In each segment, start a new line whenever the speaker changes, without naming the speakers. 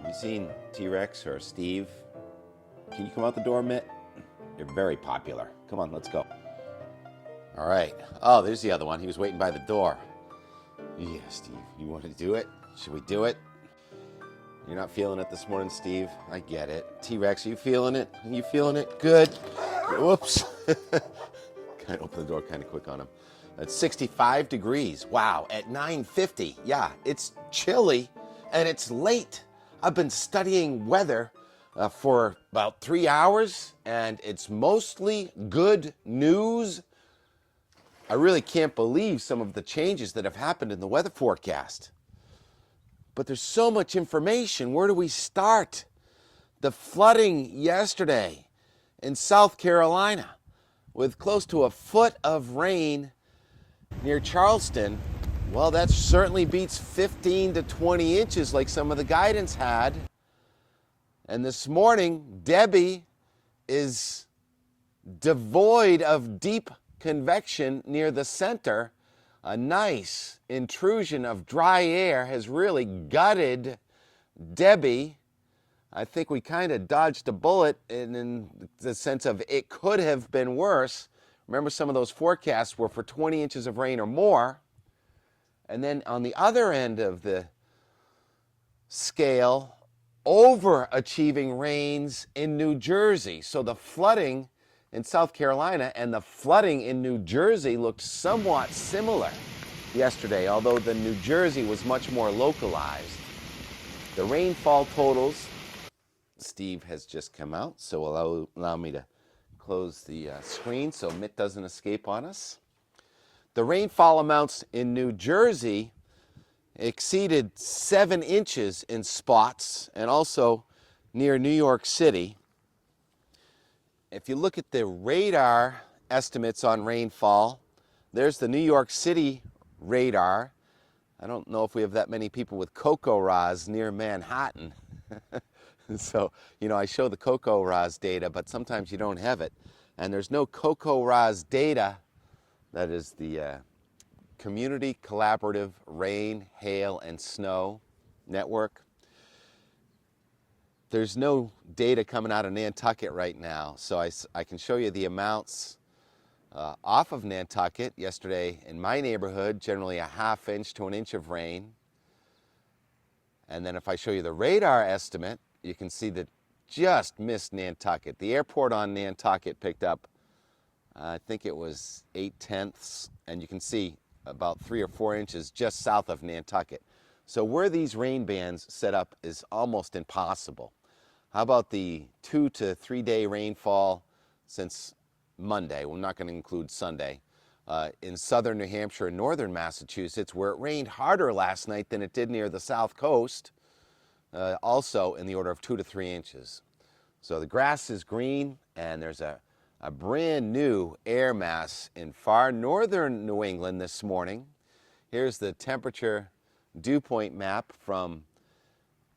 You seen T-Rex or Steve? Can you come out the door, Mitt? You're very popular. Come on, let's go. All right. Oh, there's the other one. He was waiting by the door. Yeah, Steve, you want to do it? Should we do it? You're not feeling it this morning, Steve. I get it. T-Rex, are you feeling it? Are you feeling it? Good. Whoops. Kind of open the door kind of quick on him. It's 65 degrees. Wow, at 9:50. Yeah, it's chilly and it's late. I've been studying weather for about 3 hours, and it's mostly good news. I really can't believe some of the changes that have happened in the weather forecast. But there's so much information. Where do we start? The flooding yesterday in South Carolina with close to a foot of rain near Charleston. Well, that certainly beats 15 to 20 inches like some of the guidance had. And this morning, Debby is devoid of deep convection near the center. A nice intrusion of dry air has really gutted Debby. I think we kind of dodged a bullet in the sense of it could have been worse. Remember, some of those forecasts were for 20 inches of rain or more. And then on the other end of the scale, overachieving rains in New Jersey. So the flooding in South Carolina and the flooding in New Jersey looked somewhat similar yesterday, although the New Jersey was much more localized. The rainfall totals, Steve has just come out, so allow me to close the screen so Mitt doesn't escape on us. The rainfall amounts in New Jersey exceeded 7 inches in spots, and also near New York City. If you look at the radar estimates on rainfall, there's the New York City radar. I don't know if we have that many people with CoCoRaHS near Manhattan. So, I show the CoCoRaHS data, but sometimes you don't have it. And there's no CoCoRaHS data. That is the Community Collaborative Rain, Hail, and Snow Network. There's no data coming out of Nantucket right now, so I can show you the amounts off of Nantucket. Yesterday in my neighborhood, generally a ½ inch to 1 inch of rain. And then if I show you the radar estimate, you can see that just missed Nantucket. The airport on Nantucket picked up, I think it was 0.8, and you can see about 3 or 4 inches just south of Nantucket. So where these rain bands set up is almost impossible. How about the 2 to 3 day rainfall since Monday? We're not going to include Sunday. In southern New Hampshire and northern Massachusetts, where it rained harder last night than it did near the south coast, also in the order of 2 to 3 inches. So the grass is green, and there's a brand new air mass in far northern New England this morning. Here's the temperature dew point map from,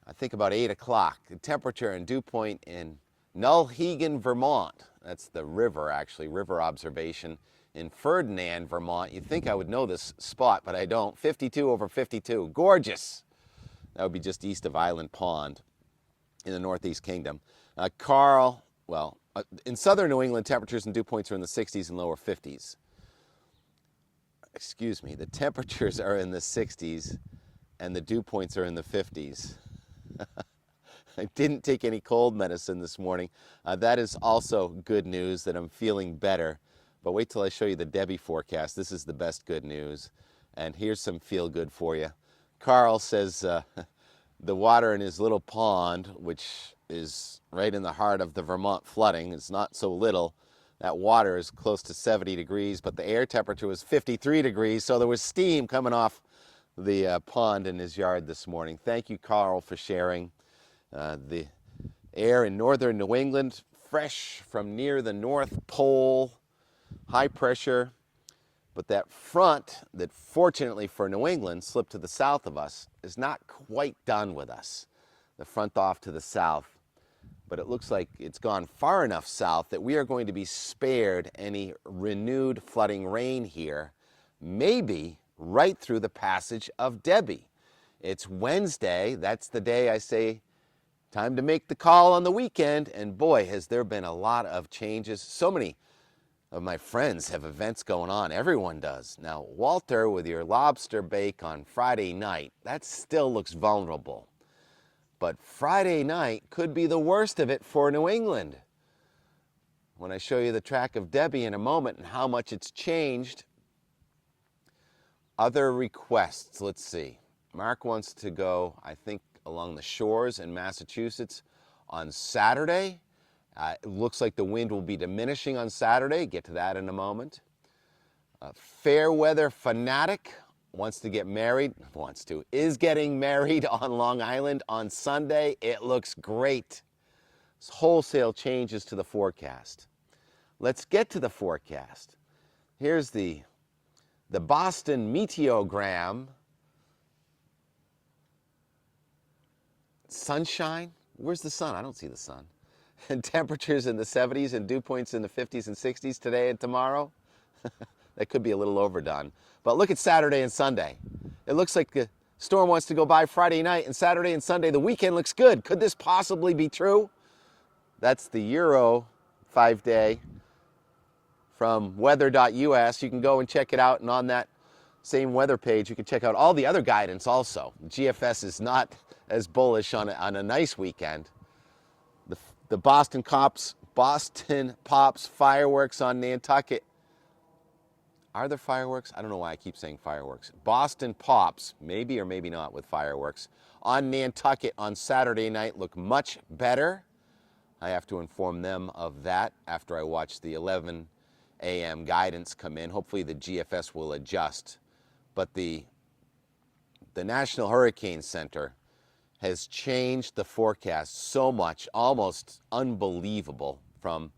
I think, about 8 o'clock. The temperature and dew point in Nullhegan, Vermont. That's the river, actually, river observation in Ferdinand, Vermont. You'd think I would know this spot, but I don't. 52 over 52. Gorgeous. That would be just east of Island Pond in the Northeast Kingdom. In southern New England, temperatures and dew points are in the 60s and lower 50s. Excuse me, the temperatures are in the 60s and the dew points are in the 50s. I didn't take any cold medicine this morning. That is also good news that I'm feeling better. But wait till I show you the Debby forecast. This is the best good news. And here's some feel good for you. Carl says the water in his little pond, which is right in the heart of the Vermont flooding, is not so little. That water is close to 70 degrees, but the air temperature was 53 degrees, so there was steam coming off the pond in his yard this morning. Thank you, Carl, for sharing. The air in northern New England, fresh from near the North Pole, high pressure. But that front that, fortunately for New England, slipped to the south of us is not quite done with us. The front off to the south. But it looks like it's gone far enough south that we are going to be spared any renewed flooding rain here, maybe right through the passage of Debby. It's Wednesday. That's the day I say Time to make the call on the weekend, and boy, has there been a lot of changes. So many of my friends have events going on. Everyone does. Now, Walter, with your lobster bake on Friday night, that still looks vulnerable. But Friday night could be the worst of it for New England. When I show you the track of Debby in a moment and how much it's changed. Other requests, let's see. Mark wants to go, I think, along the shores in Massachusetts on Saturday. It looks like the wind will be diminishing on Saturday. Get to that in a moment. Fair weather fanatic wants to get married, is getting married on Long Island on Sunday. It looks great. It's wholesale changes to the forecast. Let's get to the forecast. Here's the Boston meteogram. Sunshine? Where's the sun? I don't see the sun. And temperatures in the 70s and dew points in the 50s and 60s today and tomorrow. That could be a little overdone. But look at Saturday and Sunday. It looks like the storm wants to go by Friday night, and Saturday and Sunday, the weekend looks good. Could this possibly be true? That's the Euro 5-day from weather.us. You can go and check it out, and on that same weather page, you can check out all the other guidance also. GFS is not as bullish on a nice weekend. The Boston Pops fireworks on Nantucket. Are there fireworks? I don't know why I keep saying fireworks. Boston Pops, maybe or maybe not with fireworks, on Nantucket on Saturday night look much better. I have to inform them of that after I watch the 11 a.m. guidance come in. Hopefully the GFS will adjust. But the National Hurricane Center has changed the forecast so much, almost unbelievable. From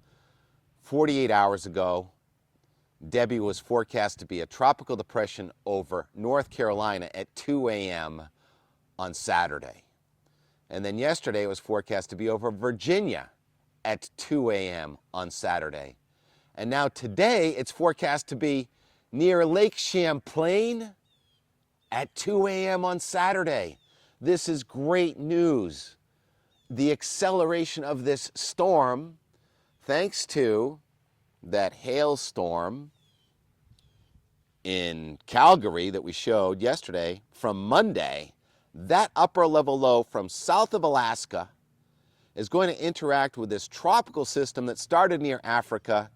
48 hours ago, Debby was forecast to be a tropical depression over North Carolina at 2 a.m. on Saturday. And then yesterday it was forecast to be over Virginia at 2 a.m. on Saturday. And now today it's forecast to be near Lake Champlain at 2 a.m. on Saturday. This is great news. The acceleration of this storm, thanks to that hailstorm in Calgary that we showed yesterday from Monday, that upper level low from south of Alaska is going to interact with this tropical system that started near Africa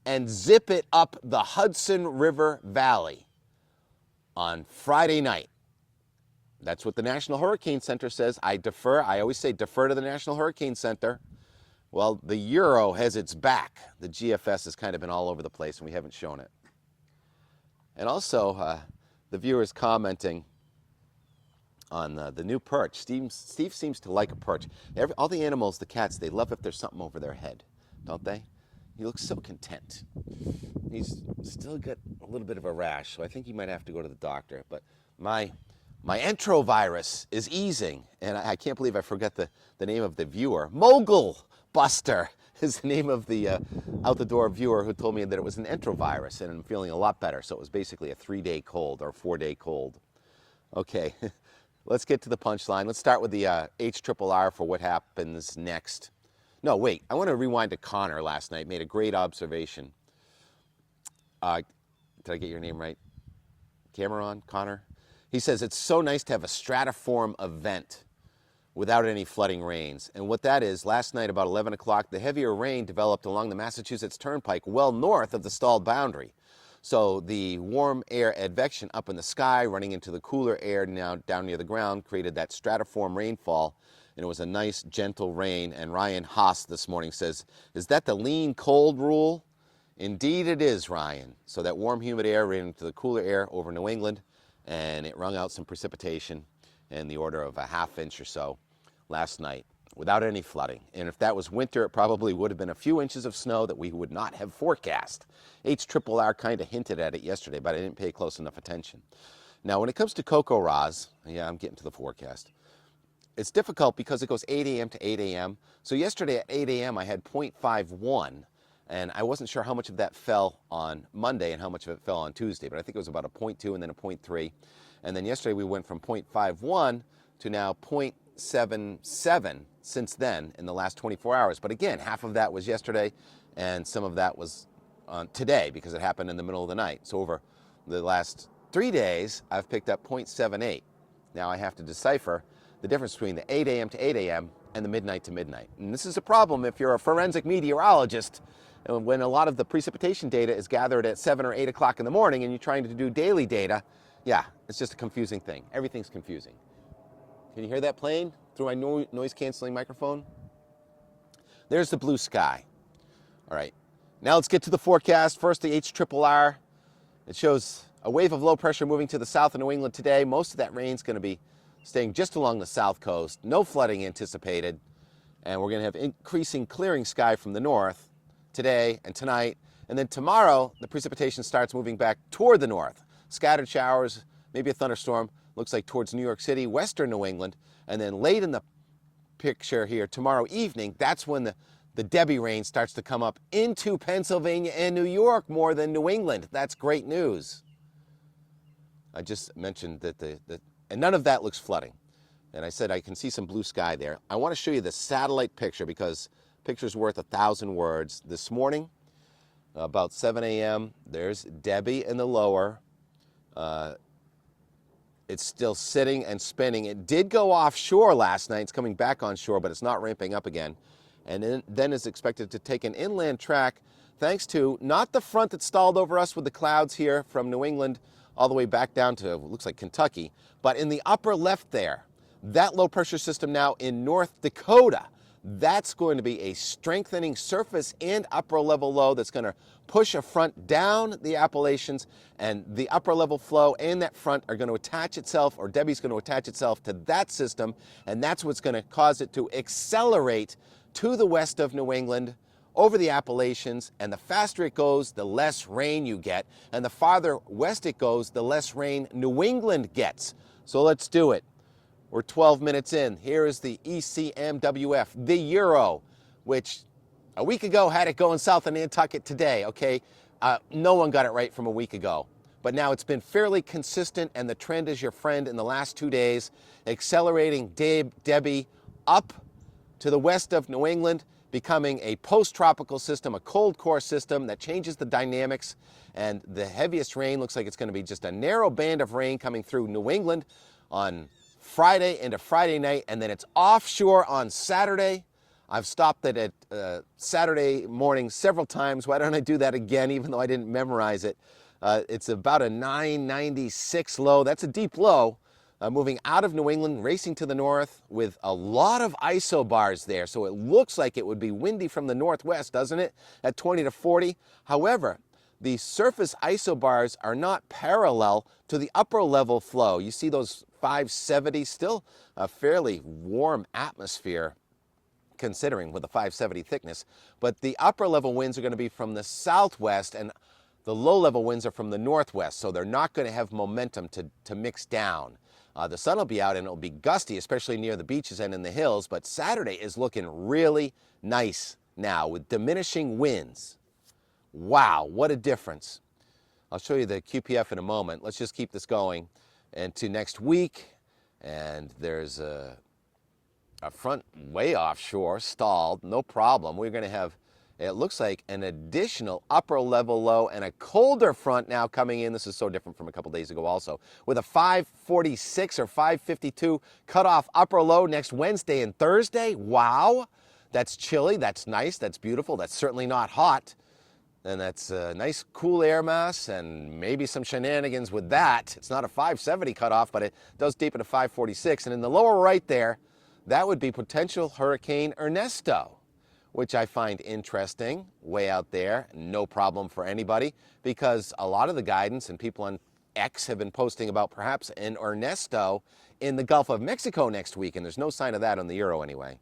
and zip it up the Hudson River Valley on Friday night. That's what the National Hurricane Center says. I always say defer to the National Hurricane Center. Well, the Euro has its back. The GFS has kind of been all over the place, and we haven't shown it. And also, the viewers commenting on the new perch. Steve seems to like a perch. All the animals, the cats, they love if there's something over their head, don't they? He looks so content. He's still got a little bit of a rash, so I think he might have to go to the doctor. But my enterovirus is easing, and I can't believe I forgot the name of the viewer. Mogul Buster is the name of the out-the-door viewer who told me that it was an enterovirus, and I'm feeling a lot better. So it was basically a 3-day cold or 4-day cold. Okay, let's get to the punchline. Let's start with the HRRR for what happens next. No, wait, I want to rewind to Connor last night. Made a great observation. Did I get your name right? Cameron, Connor? He says, it's so nice to have a stratiform event without any flooding rains. And what that is, last night about 11 o'clock, the heavier rain developed along the Massachusetts Turnpike well north of the stalled boundary. So the warm air advection up in the sky running into the cooler air now down near the ground created that stratiform rainfall. And it was a nice, gentle rain. And Ryan Haas this morning says, is that the lean cold rule? Indeed it is, Ryan. So that warm, humid air ran into the cooler air over New England, and it wrung out some precipitation in the order of a ½ inch or so last night without any flooding. And if that was winter, it probably would have been a few inches of snow that we would not have forecast. HRRR kind of hinted at it yesterday, but I didn't pay close enough attention. Now, when it comes to Coco Raz, yeah, I'm getting to the forecast. It's difficult because it goes 8 a.m. to 8 a.m. So yesterday at 8 a.m. I had 0.51, and I wasn't sure how much of that fell on Monday and how much of it fell on Tuesday, but I think it was about a 0.2 and then a 0.3. And then yesterday we went from 0.51 to now 0.6 0.77 since then in the last 24 hours. But again, half of that was yesterday, and some of that was today because it happened in the middle of the night. So over the last 3 days, I've picked up 0.78. Now I have to decipher the difference between the 8 a.m. to 8 a.m. and the midnight to midnight. And this is a problem if you're a forensic meteorologist, and when a lot of the precipitation data is gathered at 7 or 8 o'clock in the morning and you're trying to do daily data. Yeah, it's just a confusing thing. Everything's confusing. Can you hear that plane through my noise-canceling microphone? There's the blue sky. All right, now let's get to the forecast. First, the HRRR. It shows a wave of low pressure moving to the south of New England today. Most of that rain's going to be staying just along the south coast. No flooding anticipated. And we're going to have increasing clearing sky from the north today and tonight. And then tomorrow, the precipitation starts moving back toward the north. Scattered showers, maybe a thunderstorm, looks like towards New York City, western New England. And then late in the picture here, tomorrow evening, that's when the Debby rain starts to come up into Pennsylvania and New York more than New England. That's great news. I just mentioned that and none of that looks flooding. And I said I can see some blue sky there. I want to show you the satellite picture because picture's worth 1,000 words. This morning, about 7 a.m., there's Debby in the lower. It's still sitting and spinning. It did go offshore last night. It's coming back on shore, but it's not ramping up again. And then is expected to take an inland track thanks to not the front that stalled over us with the clouds here from New England all the way back down to, looks like Kentucky, but in the upper left there, that low pressure system now in North Dakota, that's going to be a strengthening surface and upper level low that's going to push a front down the Appalachians, and the upper level flow and that front are going to attach itself, or Debby's going to attach itself to that system, and that's what's going to cause it to accelerate to the west of New England over the Appalachians, and the faster it goes, the less rain you get, and the farther west it goes, the less rain New England gets. So let's do it. We're 12 minutes in. Here is the ECMWF, the Euro, which a week ago had it going south of Nantucket today, okay? No one got it right from a week ago. But now it's been fairly consistent, and the trend is your friend in the last 2 days, accelerating Debby up to the west of New England, becoming a post-tropical system, a cold core system that changes the dynamics. And the heaviest rain looks like it's going to be just a narrow band of rain coming through New England on Friday into Friday night, and then it's offshore on Saturday. I've stopped it at Saturday morning several times. Why don't I do that again, even though I didn't memorize it? It's about a 996 low. That's a deep low. Moving out of New England, racing to the north with a lot of isobars there. So it looks like it would be windy from the northwest, doesn't it? At 20 to 40. However, the surface isobars are not parallel to the upper level flow. You see those 570, still a fairly warm atmosphere considering with a 570 thickness. But the upper level winds are going to be from the southwest, and the low level winds are from the northwest. So they're not going to have momentum to mix down. The sun will be out and it'll be gusty, especially near the beaches and in the hills. But Saturday is looking really nice now with diminishing winds. Wow, what a difference. I'll show you the QPF in a moment. Let's just keep this going into next week. And there's a front way offshore, stalled, no problem. We're going to have, it looks like, an additional upper level low and a colder front now coming in. This is so different from a couple days ago also. With a 546 or 552 cutoff upper low next Wednesday and Thursday. Wow, that's chilly, that's nice, that's beautiful, that's certainly not hot. And that's a nice cool air mass and maybe some shenanigans with that. It's not a 570 cutoff, but it does deepen to 546. And in the lower right there, that would be potential Hurricane Ernesto, which I find interesting, way out there, no problem for anybody, because a lot of the guidance and people on X have been posting about perhaps an Ernesto in the Gulf of Mexico next week, and there's no sign of that on the Euro anyway.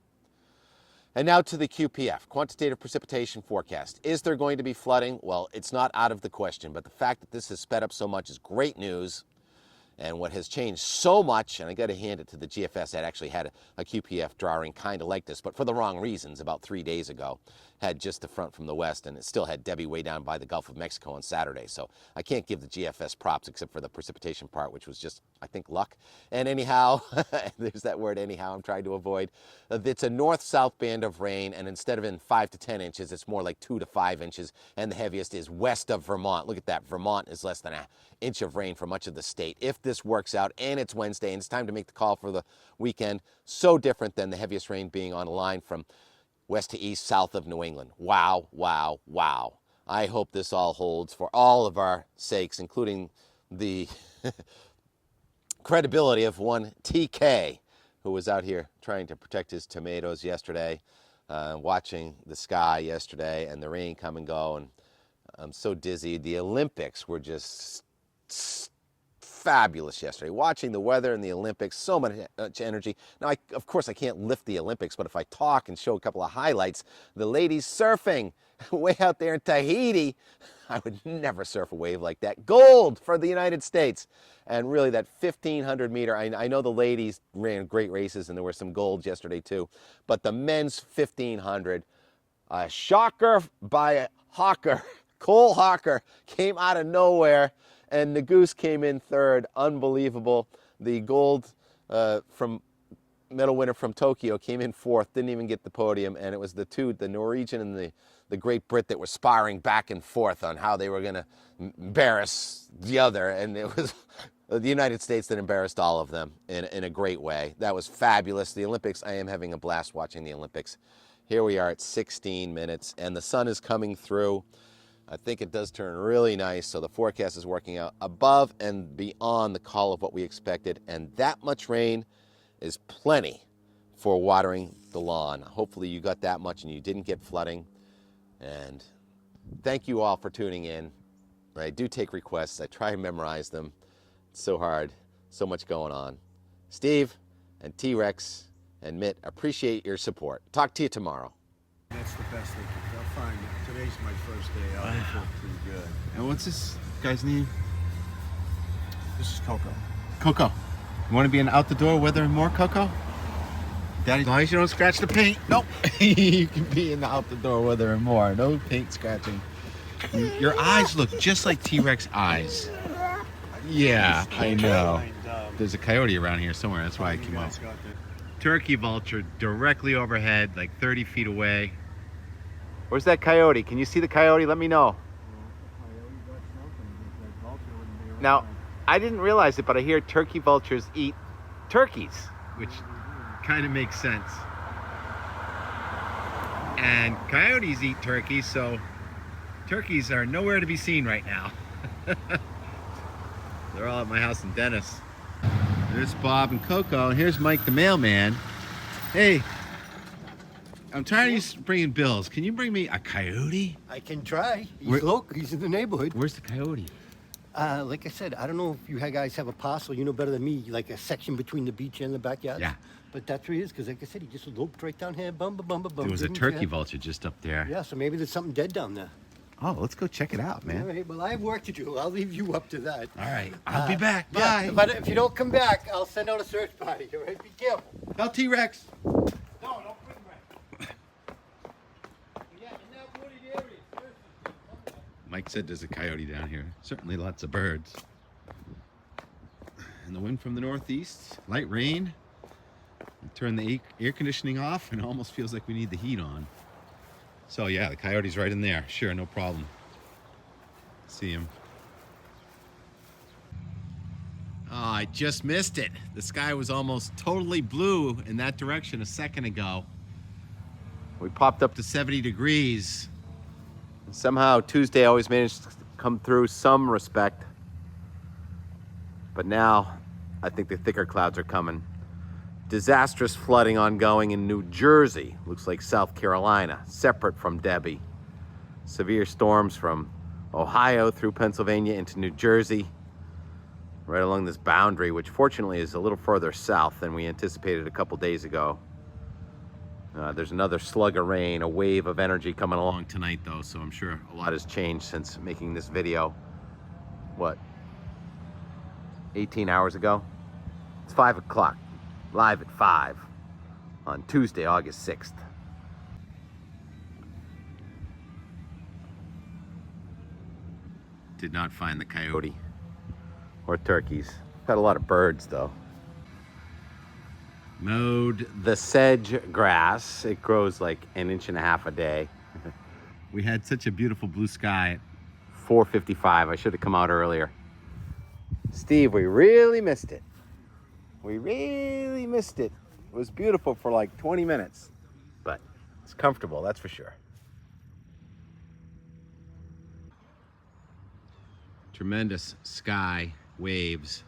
And now to the QPF, Quantitative Precipitation Forecast. Is there going to be flooding? Well, it's not out of the question, but the fact that this has sped up so much is great news. And what has changed so much, and I got to hand it to the GFS that actually had a QPF drawing kind of like this, but for the wrong reasons about 3 days ago. Had just the front from the west, and it still had Debby way down by the Gulf of Mexico on Saturday. So I can't give the GFS props except for the precipitation part, which was just, I think, luck. And anyhow, there's that word anyhow I'm trying to avoid. It's a north-south band of rain, and instead of in 5 to 10 inches, it's more like 2 to 5 inches, and the heaviest is west of Vermont. Look at that. Vermont is less than an inch of rain for much of the state. If this works out, and it's Wednesday, and it's time to make the call for the weekend, so different than the heaviest rain being on a line from west to east, south of New England. Wow, wow, wow. I hope this all holds for all of our sakes, including the credibility of one TK, who was out here trying to protect his tomatoes yesterday, watching the sky yesterday and the rain come and go. And I'm so dizzy. The Olympics were just fabulous yesterday. Watching the weather and the Olympics, so much energy. Now, of course, I can't lift the Olympics, but if I talk and show a couple of highlights, the ladies surfing way out there in Tahiti, I would never surf a wave like that. Gold for the United States. And really that 1,500 meter, I know the ladies ran great races and there were some golds yesterday too, but the men's 1,500, a shocker by Hawker, Cole Hawker came out of nowhere. And the Goose came in third. Unbelievable. The gold from medal winner from Tokyo came in fourth. Didn't even get the podium. And it was the two, the Norwegian and the Great Brit, that were sparring back and forth on how they were going to embarrass the other. And it was the United States that embarrassed all of them in a great way. That was fabulous. The Olympics, I am having a blast watching the Olympics. Here we are at 16 minutes, and the sun is coming through. I think it does turn really nice, so the forecast is working out above and beyond the call of what we expected, and that much rain is plenty for watering the lawn. Hopefully you got that much and you didn't get flooding, and thank you all for tuning in. I do take requests. I try and memorize them. It's so hard, so much going on. Steve and T-Rex and Mitt, appreciate your support. Talk to you tomorrow.
That's the best they can. They'll find it. Today's my first day out. I feel pretty good.
And what's this guy's name?
This is Coco.
Coco. You want to be in out the door weather and more, Coco? Daddy, as long as you don't scratch the paint. Nope. You can be in the out the door weather and more. No paint scratching. Your eyes look just like T-Rex eyes. Yeah, I know. There's a coyote around here somewhere. That's why I came out. Turkey vulture directly overhead, like 30 feet away. Where's that coyote? Can you see the coyote? Let me know. Now, I didn't realize it, but I hear turkey vultures eat turkeys, which kind of makes sense. And coyotes eat turkeys, so turkeys are nowhere to be seen right now. They're all at my house in Dennis. There's Bob and Coco, and here's Mike the mailman. Hey, I'm tired of bringing bills. Can you bring me a coyote?
I can try. He's in the neighborhood.
Where's the coyote?
Like I said, I don't know if you guys have a parcel. You know better than me, like a section between the beach and the backyard.
Yeah.
But that's where he is, because like I said, he just loped right down here. Bum, bum, bum, bum.
There was a turkey vulture just up there.
Yeah, so maybe there's something dead down there.
Oh, let's go check it out, man.
All right, well, I have work to do. I'll leave you up to that.
All right, I'll be back. Bye.
Yeah, but if you don't come back, I'll send out a search party. All right, be careful.
Tell T-Rex.
No, don't bring him back. Yeah, in that wooded area.
Mike said there's a coyote down here. Certainly lots of birds. And the wind from the northeast, light rain. Turn the air conditioning off, and it almost feels like we need the heat on. So yeah, the coyote's right in there. Sure, no problem. See him. Oh, I just missed it. The sky was almost totally blue in that direction a second ago. We popped up to 70 degrees.
And somehow Tuesday always managed to come through some respect. But now I think the thicker clouds are coming. Disastrous flooding ongoing in New Jersey, looks like South Carolina, separate from Debby. Severe storms from Ohio through Pennsylvania into New Jersey, right along this boundary, which fortunately is a little further south than we anticipated a couple days ago. There's another slug of rain, a wave of energy coming along tonight though, so I'm sure a lot has changed since making this video. What? 18 hours ago. It's 5 o'clock, live at 5 on Tuesday, August 6th. Did not find the coyote or turkeys. Got a lot of birds though. Mowed the sedge grass. It grows like 1.5 inches a day. We had such a beautiful blue sky at 4:55. I should have come out earlier. Steve, we really missed it. We really missed it. It was beautiful for like 20 minutes, but it's comfortable, that's for sure. Tremendous sky, waves,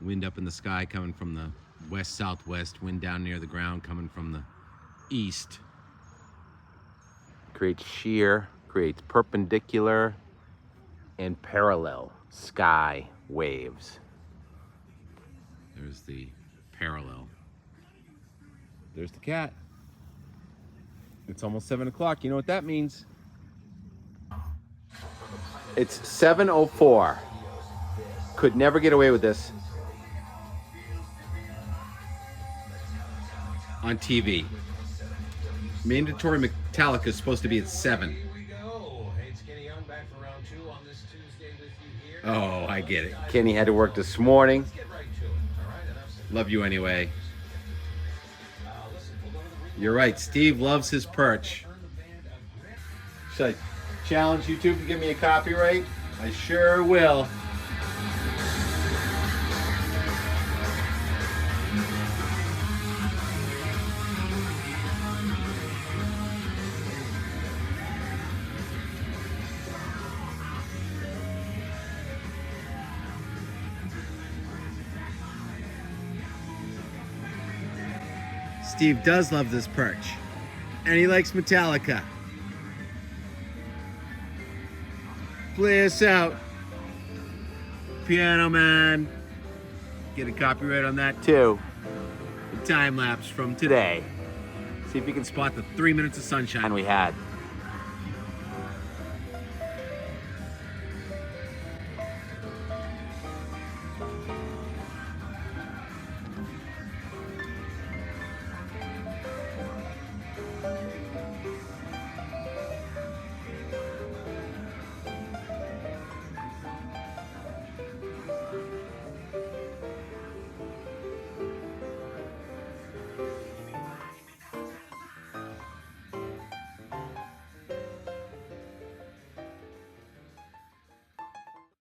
wind up in the sky coming from the west-southwest, wind down near the ground coming from the east. Creates shear, creates perpendicular and parallel sky waves. There's the parallel. There's the cat. It's almost 7 o'clock. You know what that means? It's 7:04. Could never get away with this on TV. Mandatory Metallica is supposed to be at 7. Oh, I get it. Kenny had to work this morning. Love you anyway. You're right. Steve loves his perch. Should I challenge YouTube to give me a copyright? I sure will. Steve does love this perch, and he likes Metallica. Play us out, Piano Man. Get a copyright on that too. A time lapse from today. See if you can spot the 3 minutes of sunshine we had.